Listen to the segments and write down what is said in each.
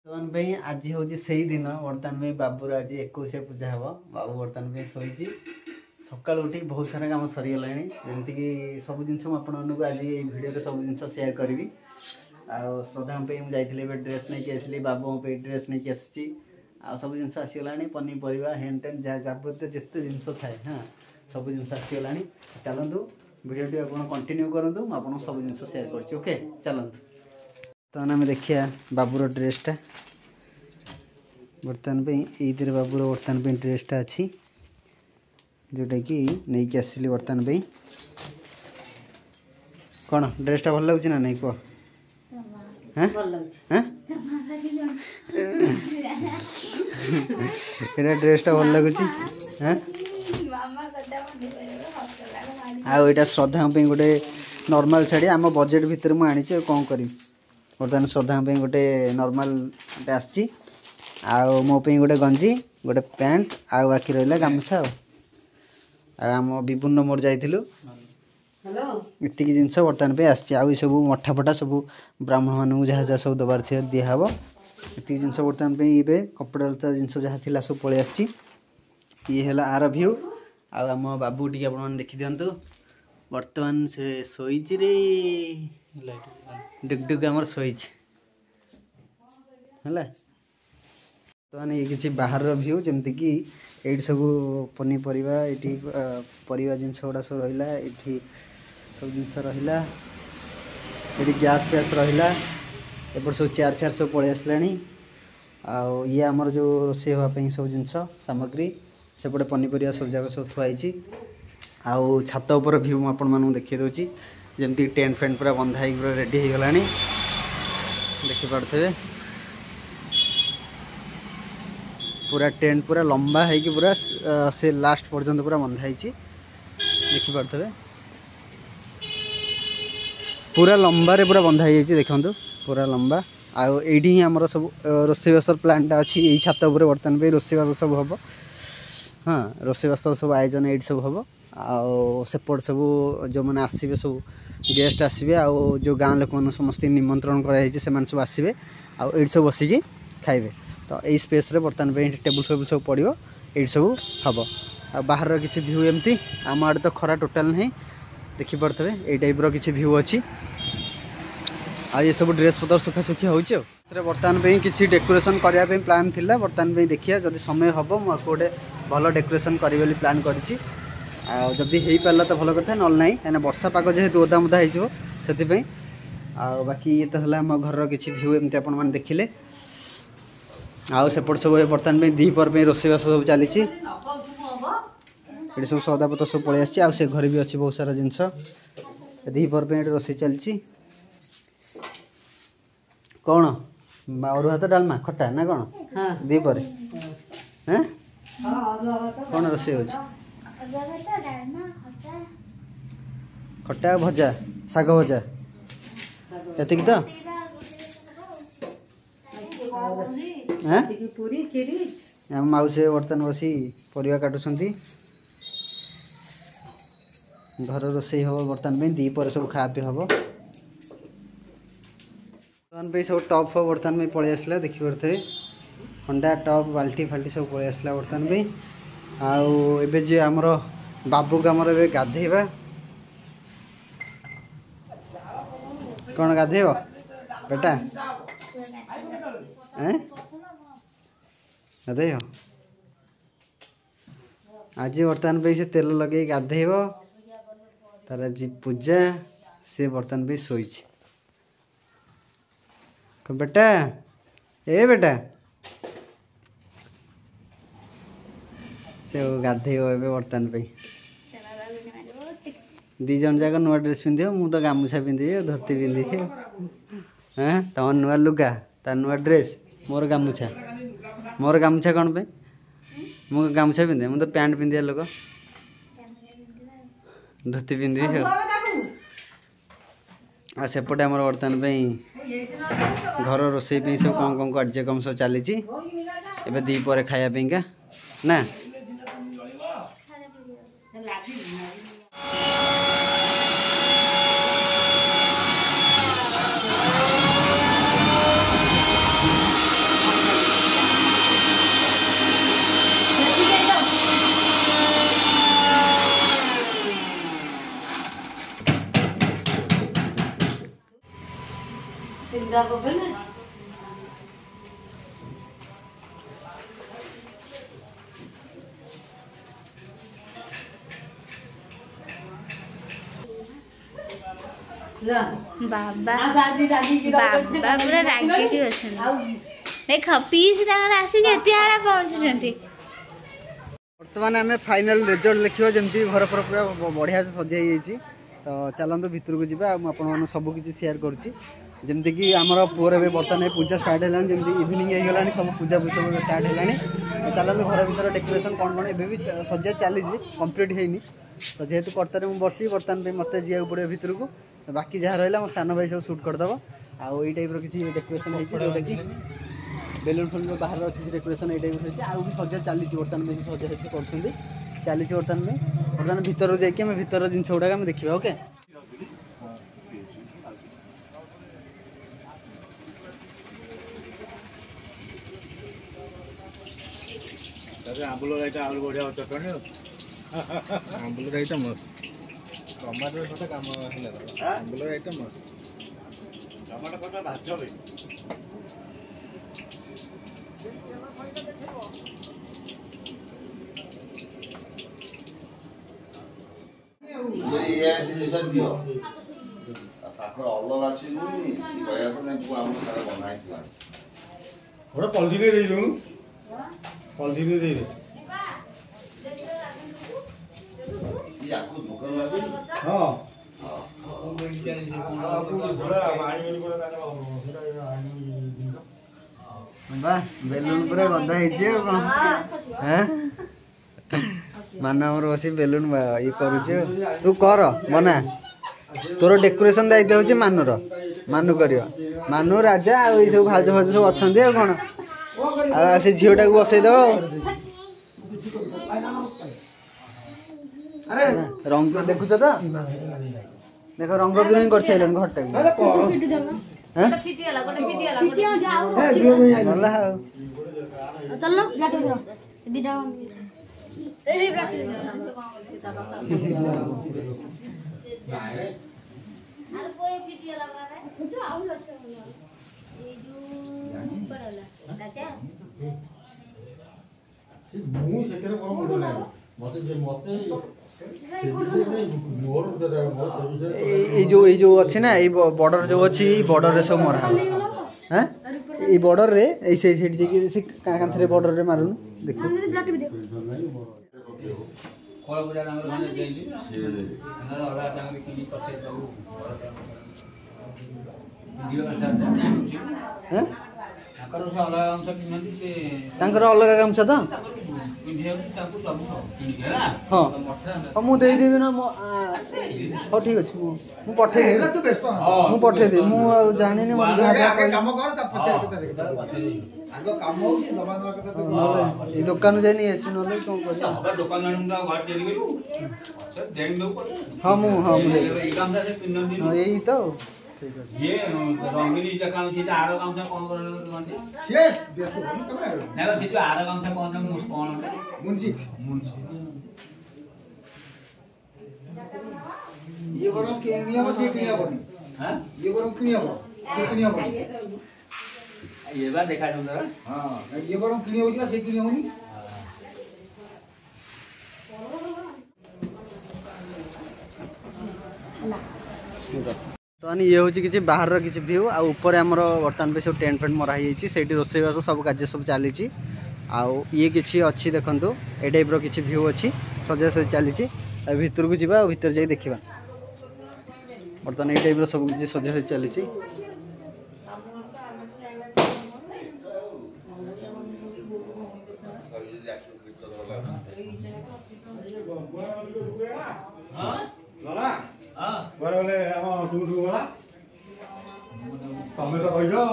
बर्तमान पे आज हूँ से दिन बर्तमान पे बाबूर आज 21 पूजा हे बाबू बर्तमान पे शोची सका उठ बहुत सारा कम सरीगला जमीक सब जिन आपको आज ये भिडियो सब जिन सेयार करी श्रद्धा मुझे ड्रेस नहीं आसली बाबू ड्रेस नहीं आसी सब जिन आसीगला पनीपरिया हेन टेन जहाँ जबत जिते जिन थाए हाँ सब जिन आसीगला चलतु भिडियो आप कंटिन्यू करूँ आपको सब जिन सेयार कर ओके चलतु तो आम देखिए बाबूर ड्रेसटा बर्तमान पे बाबूर बर्तमान पे ड्रेसटा अच्छी जोटा कि नहीं कि आसली बर्तमान पे कौन ड्रेसटा भल लगुच ना नहीं कह ड्रेसटा भल लगुच आईटा श्रद्धा गोटे नॉर्मल शाड़ी आम बजेट भितर मुझे आनी कौन करी बर्तमान श्रद्धा गोटे नॉर्मल आसी मो गोटे गंजी गोटे पैंट आउ बाकी रहा गामछा आम विभिन्न मोर जाइलु इतनी जिनस बर्तमान पे आसी सब मठा फटा सब ब्राह्मण मानू जहाँ जहाँ सब दबार थी दिहब इतनी जिनस बर्तमान पे ये कपड़ा लता जिनस जहाँ थी सब पलि आसी ये है आर भ्यू आम बाबू टी आप देखी दिंतु बर्तमान से शोची रे डुगडुग आमर शोच है तो मैंने ये किसी बाहर भ्यू जमती कि ये सब पनीपरिया ये परिवा जिनस गुड़ा सब रहा ये सब जिनस रहा ये गैस फैस रहा एपट सब चेयर फेयर सब पलि आसला ये आमर जो रोषे हाँपाई सब जिनस सामग्री सेपटे पनीपरिया सब जगह सब थुआई आउ छात उपर भ्यू मुझे देखी दूसरी जमती टेंट फेंट पूरा बंधा ही पूरा रेडी हो गला देखिपे पूरा टेंट पूरा लंबा है कि पूरा से लास्ट पर्यंत पूरा बंधाई देखिपे पूरा लंबा रे पूरा बंधाई देखु पूरा लंबा आउ ही आमर सब रोषेईवास प्लांटा अच्छी यही छात उपर बर्तमान पे रोषेईवास सब हम हाँ रोषेईवास सब आयोजन ये सब हम आसेपट सब जो मैंने आसवे सब गेस्ट आसवे आउ जो गाँव लोक मैंने समस्त निमंत्रण कराई से सब आसवे आउ सब बसिकी खाइबे तो यही स्पेस रे बर्तमान पे टेबुल फेबुल सब पड़ो ये सब हम आ बाहर किसी भ्यू एमती आम आड़े तो खरा टोटाल नहीं देखिपे ये टाइप किसी भ्यू अच्छी आ ये सब ड्रेस पतर सुखासुखी हो बर्तमान पे किसी डेकोरेशन करने प्लान थिला बर्तमान पे देखिए जब समय हम मुझे गोटे भल डेकोरेशन करी प्लान करी जदि हो पारा तो भल कथा ना ना कहीं वर्षा पाग जेहेतु ओदा मुदा हो बाकी ये तो है आम घर किसी भ्यू एमती आप देखिले आउ सेपट सब बर्तमान पे दीपर पे रोषेईवास सब चली सब सौदापत्र सब पलि आसी से घर भी अच्छी बहुत सारा जिनस दीपर पे रोषे चलती कौन अरुआ भात डालमा खट्टा ना कौन दीपर कौन रोषे हो खट्टा भजा शाग भजा ये तो मौसी बर्तमान बसी परिवा काटुंट घर रोषे हम बर्तमान पे दीपर सब खा पी हम बर्तमान पे सब टप फप बर्तमान में पलि आसला देखी पारे अंडा टप बाल्टी फाल्टी सब पलि आसला बर्तमान पे आउ जे आमर बाबू को आमर ए गाधेबा कौन गाधेब बेटा गाधे आज बर्तमान पे से तेल लगे गाधेब तार आज पूजा से बर्तमान पे शोच बेटा ए बेटा से गाधेब बर्तमान पे दी जन जाक नुआ ड्रेस पिंध मु तो गामुछा पिंधि धोती पिंधि हाँ तुम नुआ लुगा तार नुआ ड्रेस मोर गामुछा कौन पे मु गामुछा पिंधे मु तो पैंट पिंधिया लोक धोती पिंधि आ सेपटे आम बर्तमान पे घर रोषे सब कौन कौन कार्यक्रम सब चली दीपर खायापा ना बाबा बाबा पूरा रागिकी अछन देख पीस तांगर आसी के एतिहारा पहुंचुचंती बर्तमान आम फाइनाल रिजल्ट देखियो जमती घर पर पूरा बढ़िया से सजाई जाइए तो चलते भितर को जावा आपन सबकि सेयार करुँची जमती कि आमर पुअर बर्तमान पूजा स्टार्ट है जमी इवनिंग हो गला सब पूजा सब स्टार्ट है चलते घर भर डेकोरेशन कौन कौन एवं भी सजा चली कंप्लीट होनी तो जेहेतु कर्तार मुझे बसी बर्तमान मत जावाक पड़ो भितर को बाकी जहाँ रहा मोर सान भाई सब सुट करदेव आउ ये टाइप किसी डेकोरेशन होता कि बेलून फुल बाहर किसी डेकोरेशन ये टाइप होती आउ भी सजा चली बर्तमान बेस सजा सजी कर चली बर्तमान भितर जाकि भितर जिन गुड़ाक देखा ओके आंबुल राईटा आलू बढ़िया चटणी आंबुल राईटा मस्त टमाटर खटा काम आंबुल राईटा मस्त टमाटर खटा भाज बेलून पूरा गंदा मान बस बेलून ये कर तू कर बना तोर डेकोरेशन दायित्व हूँ मानुर मानु कर मानु राजा आई सब भाज भाज सब अच्छा कौन से झीटा को बसईद रंग देखुच तो देख रंग भी कर सारे घर जो अच्छी ना ये बॉर्डर जो अच्छी बॉर्डर सब मरा हाँ ये बॉर्डर रे ऐसे से कांथरे बॉर्डर रे मारुन देखिए अलग गामछा तो हाँ हाँ मुझे देदेवी ना हाँ ठीक अच्छे मुझे पठेदेवी मुझे जानी मत दुकान जाए आस ना कौन हाँ यही तो ये रंगीनी जकाम से आरो काम से कौन कर ये व्यस्त नहीं बस ये आरो काम से कौन मुंशी ये बरो केनिया बस ये केनिया बनी हां ये बरो केनिया बनी ये बार देखा तुम जरा हां ये बरो केनिया होगी ना से केनिया होनी तो ये हूँ किसी बाहर किसी व्यू आ ऊपर आमर बर्तमान पे सब टेंट फेंट मरा से रोसईवास सब कार्य सब चली आउ ये किसी अच्छी देखु ए टाइप किसी व्यू अच्छी सजा सजी चली भितर को जावा भितर जाई देखा बर्तमान ये टाइप सब किसी सजा सजी चली तमें तो कहियो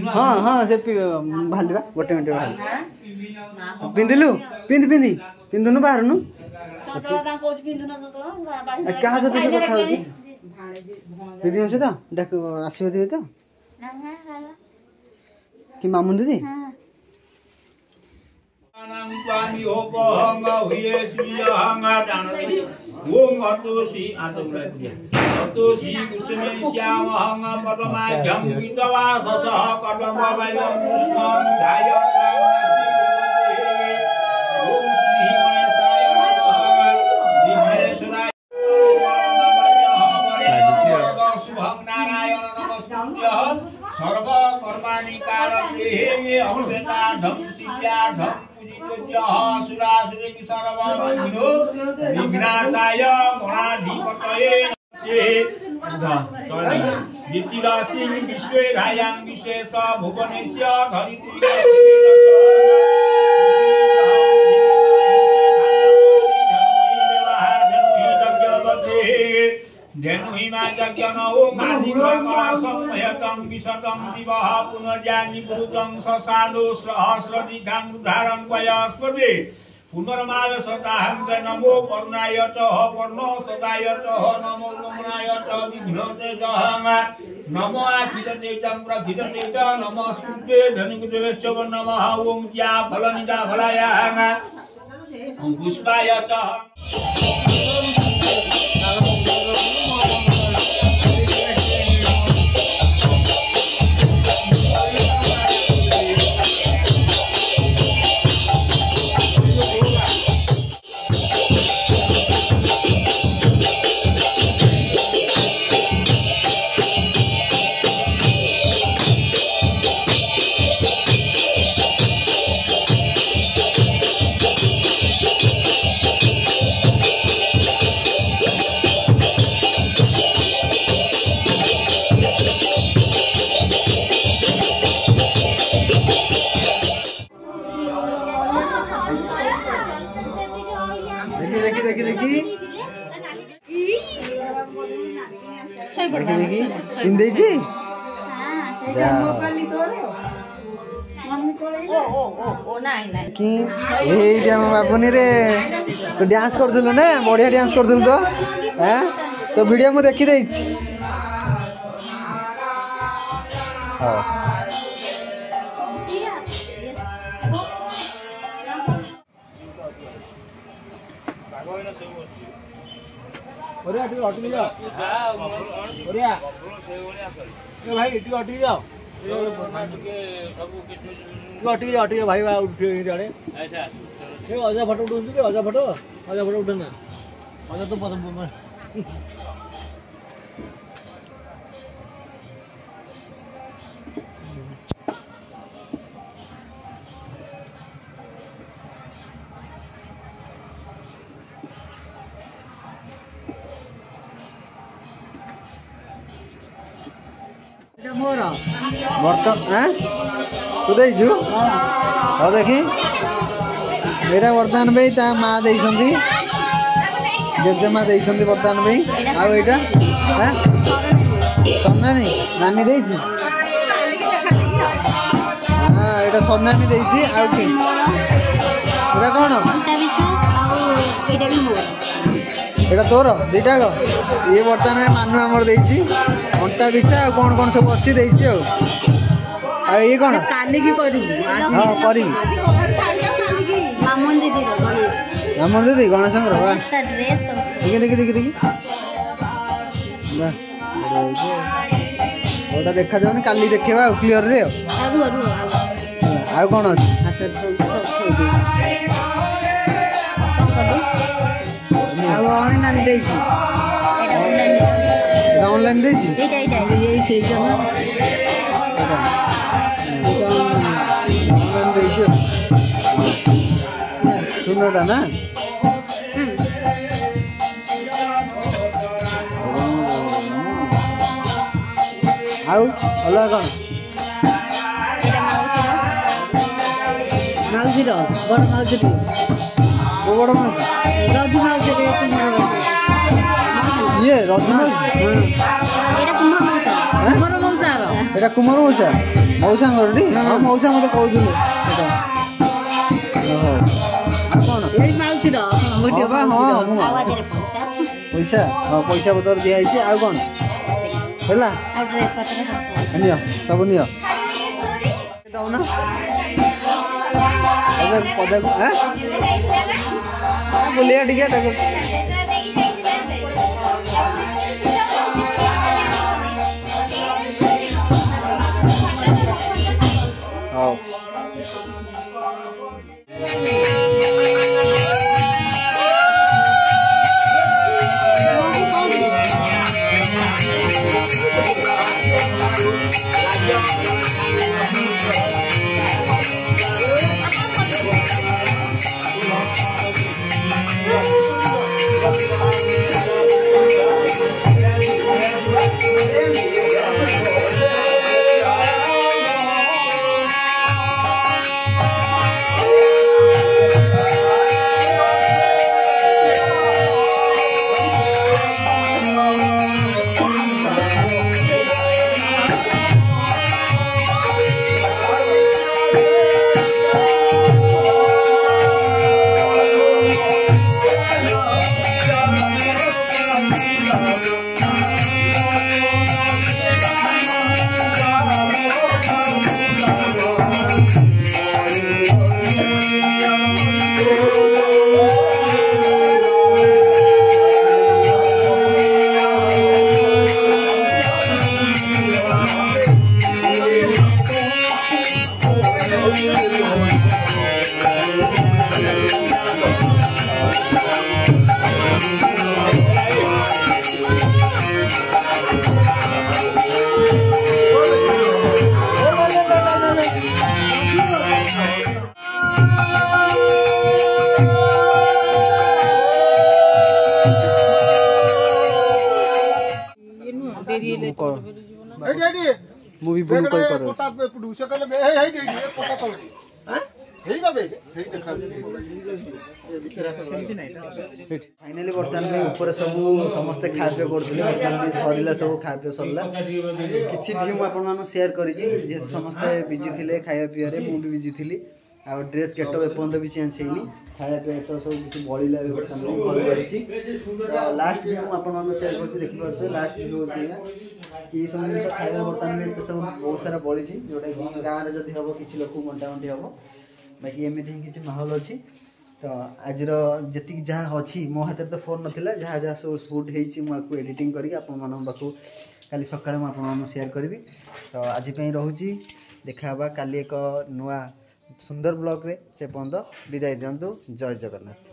हाँ हाँ से बाहर गोटे मिनट पिंधिलु पिंधि पिंधि पिंधुनु बाहर नु क्या सहित से कथा होची दीदी से तो डाक आसीबो दिबे तो कि मामुन दीदी Nangkani obohanga huye siyahanga danasi wong atusi atulaya atusi kusme syamahanga padamadyam pitava sasah kadamba bailong musnam dayata wong sihane saya dimesrai subhang narayana namastutyah sarva karmani karane amrita dham siddham सुरासुरे सर्वमहिनो विघ्नाशाय गणाधिपतये नित्यदासी विश्वे धायां विशेष भुवनेश्य धरित्री धेनुहिमा जज्ञनौ माधिकमलासंहयतं विशतं दिवः पुनर्जानि पुरुतं ससानो सहस्रदीघां रुधारं पयस्पदे पुनर्माय सताहं च नमो करुणाय च पर्णो सदाय च नमो रमणाय च विघ्नते च नमो आखिदते च प्रखिदते च नमस्ते धनुकुदेश्च नमः ओं ज्या फलनिदा फलाय ओं पुष्पाय च बाबुनी रे तो डांस करथुल ना बढ़िया डांस करथुल तो हैं तो वीडियो मु देखि देई हां ओरे अटी अटकी जा ओरे ए भाई इटी अटकी जाओ अटी भाई उठे जाने अजा फोटो उठा अजा फोटो उठना अजा तो तू देखु हाँ देखी एटा बर्तमान भाई माँ दे जेजेमा दे बर्तमान भाई आईटा सन्नानी नानी दे हाँ यहाँ सन्नानी दे कौन एटा तोर दीटा ये बर्तमान मानु आमर दे अंटा बिछा कौन कौन सब अच्छी दे ये कौन काली की हाँ करी मामन दीदी गणेश देखी देखी देखी गोटा देखा जाऊनी काली देखा क्लीयर रे कौन अच्छे ऑनलाइन सुनटा ना आउ अलग कौन माउसी बड़ माउसी वो बड़ माउसी रजू माउसी ये रजू माउसी एटा कुमार मौसा मौसा हाँ मौसा मत कौन पैसा हाँ पैसा पतर दिखाई आ कौन है सब नि दौना पदक बुलिया टिके हाँ मूवी बुन कोई करो कोटा पे प्रोड्यूसर कले बे हे दे दे कोटा तो हैं हेई बाबे हेई देखा फाइनली बर्तमान में ऊपर सब समस्त खाद्य करथिले बर्तमान सरिला सब खाद्य सरला किछि भी हम आपन मानो शेयर करि जे जे समस्त बिजी थिले खाया पिया रे मु भी बिजी थिली आ ड्रेस गेटअप एपंद भी चेंज हेइनी खाया पिया तो सब किछि बळिला बर्तमान में घर आछि लास्ट भी हम आपन मानो शेयर करछि देखि परते लास्ट भी होछि कि सब जिन खाଇବା बर्तमान में तो सब बहुत सारा बड़ी जोटा कि गाँव में जदि हम किसी लोक मंटामंटी हम बाकी एमती ही किसी माहौल अच्छी तो आज जी जहाँ अच्छी मो हाथ तो फोन नाला जहाँ जहाँ सब सुट होती एडिटिंग करके आपको काली सकाଳେ ମୁଁ ଆପଣମାନଙ୍କୁ शेयर करी तो आज रोचे देखा काली एक नुआ सुंदर ब्लॉग रे से पर्यंत विदाय दिंतु जय जगन्नाथ।